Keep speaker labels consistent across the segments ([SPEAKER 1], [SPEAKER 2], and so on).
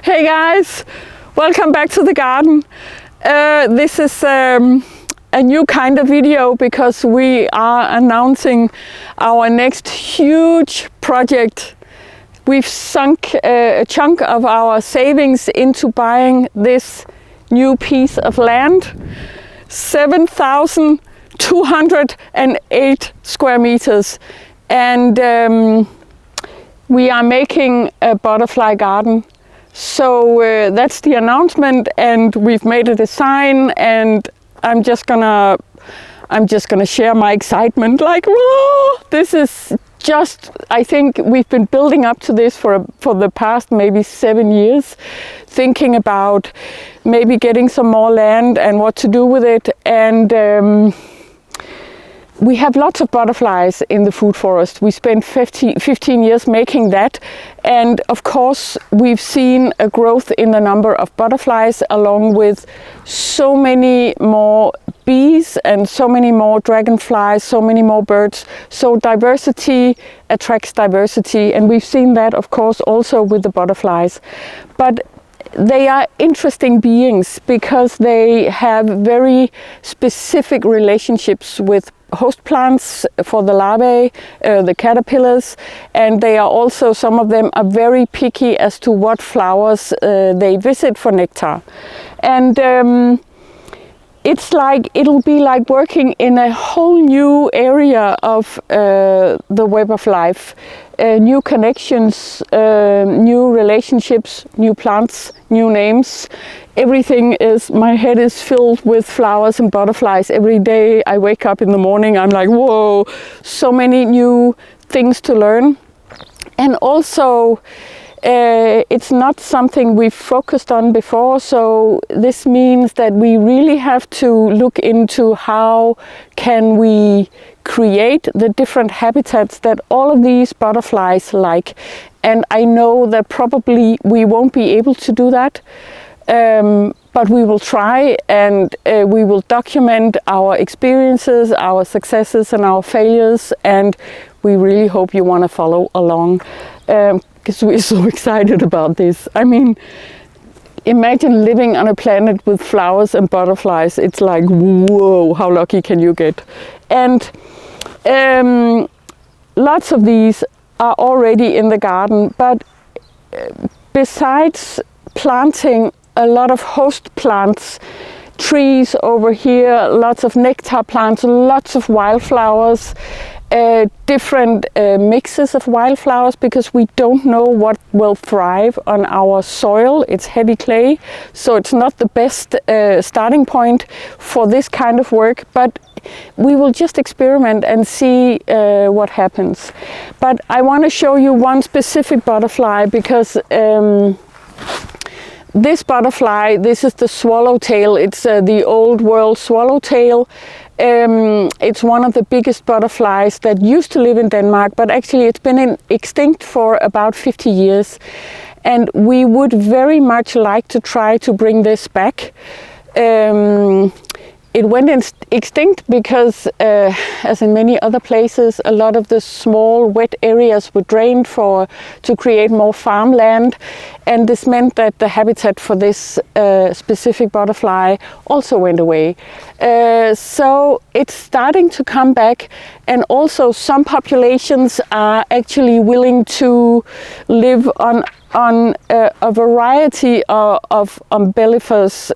[SPEAKER 1] Hey guys, welcome back to the garden. This is a new kind of video because we are announcing our next huge project. We've sunk a chunk of our savings into buying this new piece of land, 7,208 square meters, and we are making a butterfly garden. So that's the announcement, and we've made a design, and I'm just gonna share my excitement. Like, whoa, this is just, I think we've been building up to this for the past maybe 7 years, thinking about maybe getting some more land and what to do with it. And we have lots of butterflies in the food forest. We spent 15 years making that. And of course, we've seen a growth in the number of butterflies, along with so many more bees and so many more dragonflies, so many more birds. So diversity attracts diversity. And we've seen that, of course, also with the butterflies. But they are interesting beings because they have very specific relationships with host plants for the larvae, the caterpillars, and they are also, some of them are very picky as to what flowers they visit for nectar. And it'll be like working in a whole new area of the web of life. New connections, new relationships, new plants, new names. Everything is, my head is filled with flowers and butterflies. Every day I wake up in the morning, I'm like, whoa, so many new things to learn. And also, it's not something we've focused on before, so this means that we really have to look into how can we create the different habitats that all of these butterflies like. And I know that probably we won't be able to do that, but we will try, and we will document our experiences, our successes and our failures, and we really hope you want to follow along. Because we're so excited about this. I mean, imagine living on a planet with flowers and butterflies. It's like, whoa, how lucky can you get? And lots of these are already in the garden, but besides planting a lot of host plants, trees over here, lots of nectar plants, lots of wildflowers, different mixes of wildflowers, because we don't know what will thrive on our soil. It's heavy clay, so it's not the best starting point for this kind of work, but we will just experiment and see what happens. But I want to show you one specific butterfly, because this butterfly, this is the swallowtail. It's the old world swallowtail. It's one of the biggest butterflies that used to live in Denmark, but actually it's been extinct for about 50 years. And we would very much like to try to bring this back. It went extinct because, as in many other places, a lot of the small wet areas were drained to create more farmland, and this meant that the habitat for this specific butterfly also went away. So it's starting to come back, and also some populations are actually willing to live on a variety of umbellifers.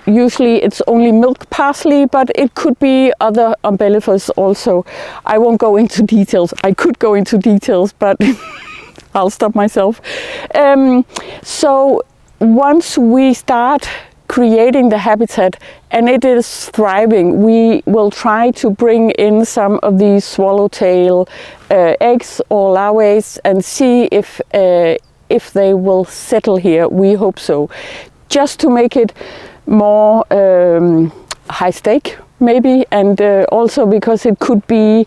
[SPEAKER 1] Usually it's only milk parsley, but it could be other umbellifers also. I won't go into details. I could go into details, but I'll stop myself. So once we start creating the habitat and it is thriving, we will try to bring in some of these swallowtail eggs or larvae and see if they will settle here. We hope so. Just to make it more high stake maybe, and also because it could be,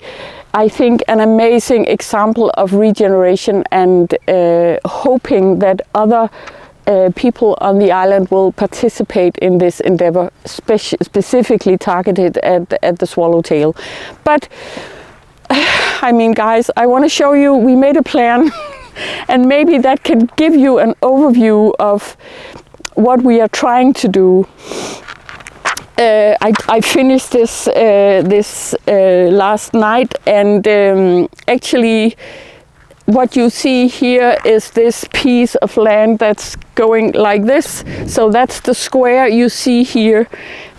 [SPEAKER 1] I think, an amazing example of regeneration, and hoping that other people on the island will participate in this endeavor, specifically targeted at the swallowtail. But I mean, guys, I want to show you, we made a plan And maybe that can give you an overview of what we are trying to do. I finished this last night, and actually what you see here is this piece of land that's going like this. So that's the square you see here.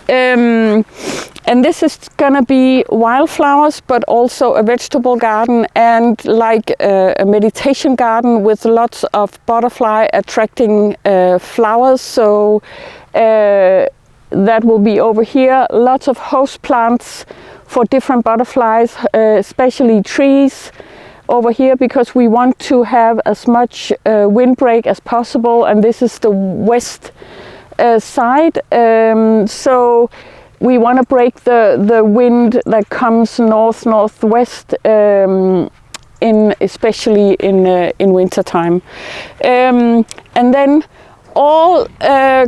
[SPEAKER 1] And this is gonna be wildflowers, but also a vegetable garden and like a meditation garden with lots of butterfly attracting flowers. So that will be over here. Lots of host plants for different butterflies, especially trees over here, because we want to have as much windbreak as possible. And this is the west side. So we want to break the wind that comes northwest, especially in winter time, and then all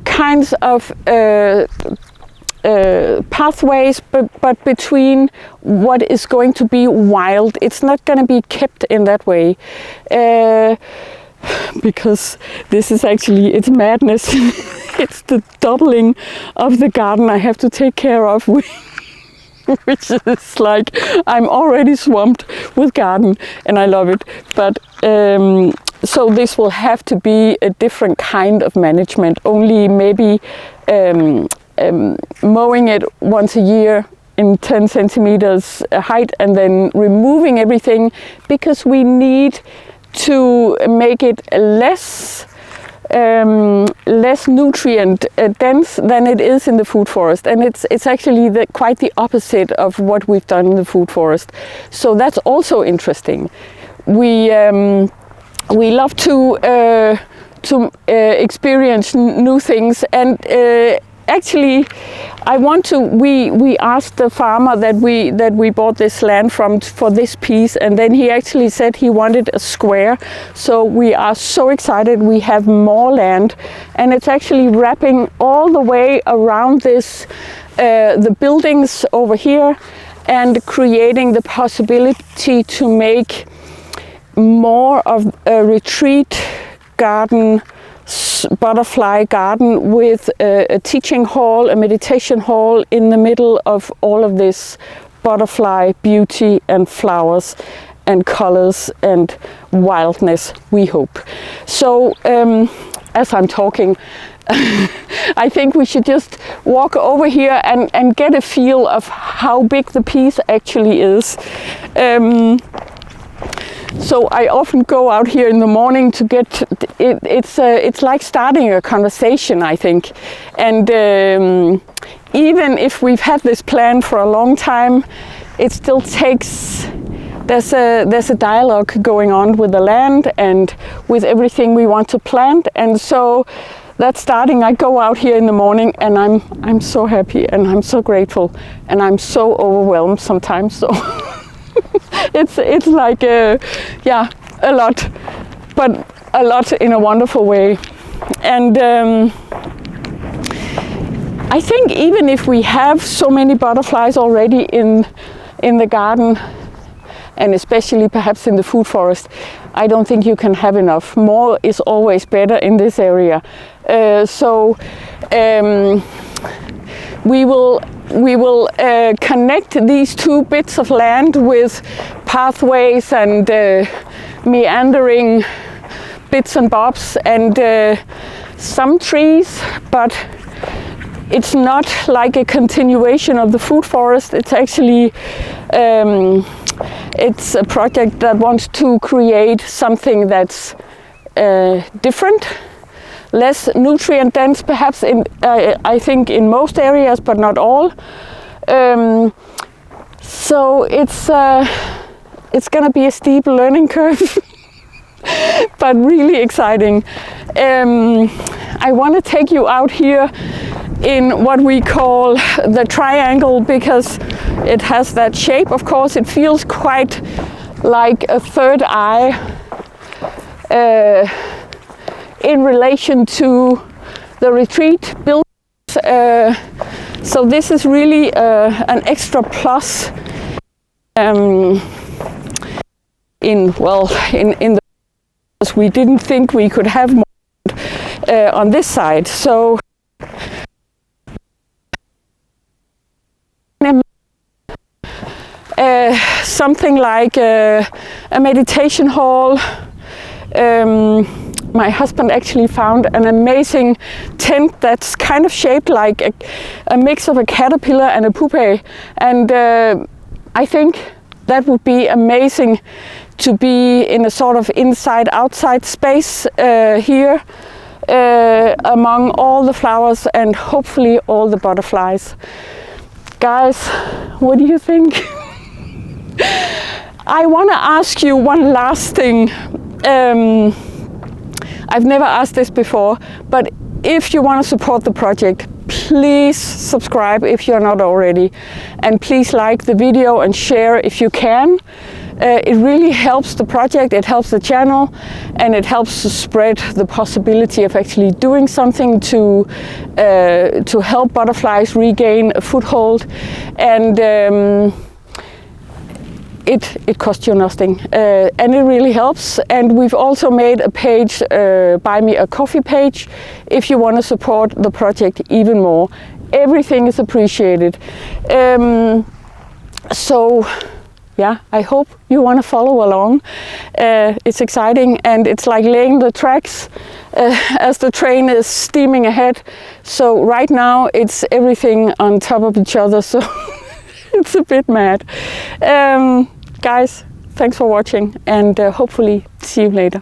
[SPEAKER 1] kinds of pathways, but between what is going to be wild. It's not going to be kept in that way, because this is actually, it's madness. It's the doubling of the garden I have to take care of, which is like, I'm already swamped with garden and I love it. But so this will have to be a different kind of management, only maybe mowing it once a year in 10 centimeters height and then removing everything, because we need to make it less nutrient dense than it is in the food forest, and it's actually quite the opposite of what we've done in the food forest. So that's also interesting. We love to experience new things, and actually, we asked the farmer that we bought this land from for this piece, and then he actually said he wanted a square. So we are so excited. We have more land, and it's actually wrapping all the way around this, the buildings over here, and creating the possibility to make more of a retreat garden, butterfly garden with a teaching hall, a meditation hall in the middle of all of this butterfly beauty and flowers and colors and wildness, we hope. So as I'm talking, I think we should just walk over here and get a feel of how big the piece actually is. So I often go out here in the morning to get it. It's like starting a conversation, I think. And even if we've had this plan for a long time, it still takes. There's a dialogue going on with the land and with everything we want to plant. And so that's starting. I go out here in the morning, and I'm so happy, and I'm so grateful, and I'm so overwhelmed sometimes. So. It's like a lot, but a lot in a wonderful way. And I think even if we have so many butterflies already in the garden, and especially perhaps in the food forest, I don't think you can have enough. More is always better in this area. We will connect these two bits of land with pathways and meandering bits and bobs and some trees, but it's not like a continuation of the food forest. It's actually it's a project that wants to create something that's different, less nutrient dense, perhaps I think in most areas, but not all. So it's going to be a steep learning curve, but really exciting. I want to take you out here in what we call the triangle, because it has that shape. Of course, it feels quite like a third eye in relation to the retreat buildings. So this is really an extra plus in the we didn't think we could have more on this side. So something like a meditation hall. My husband actually found an amazing tent that's kind of shaped like a mix of a caterpillar and a pupae, and I think that would be amazing to be in a sort of inside-outside space here among all the flowers and hopefully all the butterflies. Guys, what do you think? I want to ask you one last thing. I've never asked this before, but if you want to support the project, please subscribe if you're not already, and please like the video and share if you can. It really helps the project, it helps the channel, and it helps to spread the possibility of actually doing something to help butterflies regain a foothold. And it costs you nothing, and it really helps. And we've also made a page, buy me a coffee page, if you want to support the project even more. Everything is appreciated. So yeah, I hope you want to follow along. It's exciting, and it's like laying the tracks as the train is steaming ahead. So right now it's everything on top of each other, so it's a bit mad. Guys, thanks for watching, and hopefully see you later.